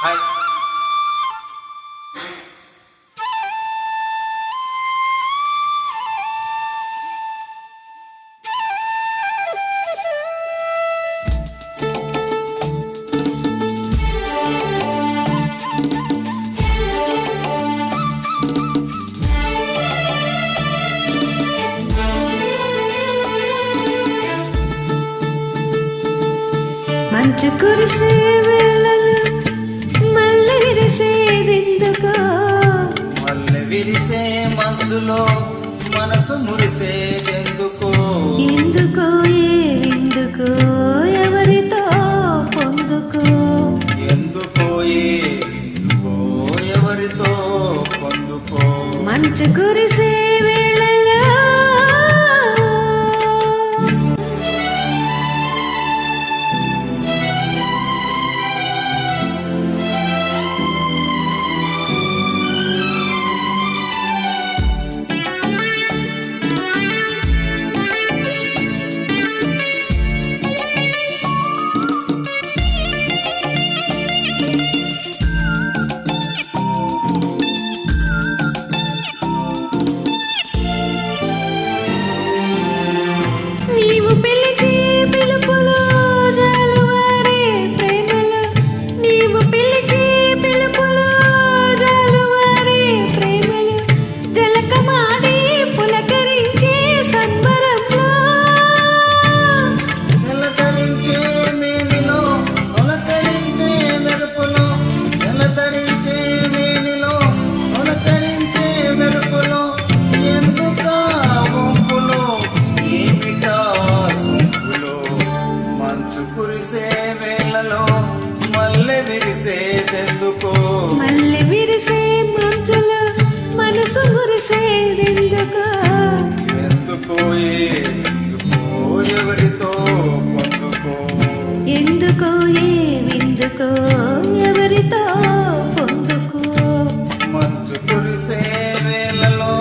Hi. మంచు కురిసే వేళలో మల్లె విరిసేదెందుకో, మల్లె విరిసే మంచులో మనసు మురిసేదెందుకో, ఎందుకో ఏవెందుకో ఎవరితో పొందుకో, ఎందుకో ఎందుకో ఎవరితో పొందుకో. మంచు కురిసే వేళలో నీవు పిలిచే పిలుపులో జాలువారే ప్రేమలో, నీవు పిలిచే పిలుపులో జాలువారే ప్రేమలో, జలకమాడి పులకరించే సంబరంలో, జలధరించే మేనిలో తొలకరించే మెరుపులో, జలధరించే మేనిలో తొలకరించే మెరుపులో, ఎందుకా వంపులో ఏమిటా సొంపులో. మంచు కురిసే వేళలో మల్లె విరిసేదెందుకో, మల్లె విరిసే మంచులో మనసు మురిసేదెందుకో, ఎందుకో ఎందుకో ఎవరితో పొందుకో. ఎందుకో ఏవెందుకో ఎవరితో పొందుకో. మంచు కురిసే వేళలో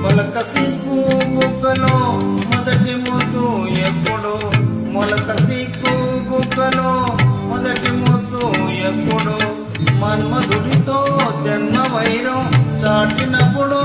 మొలక సిగ్గు బుగ్గలో మొదటి ముద్దు ఎప్పుడు, మొలక సిగ్గు బుగ్గలో మొదటి ముద్దు ఎప్పుడు, మన్మధుడితో జన్మ వైరం చాటినప్పుడు.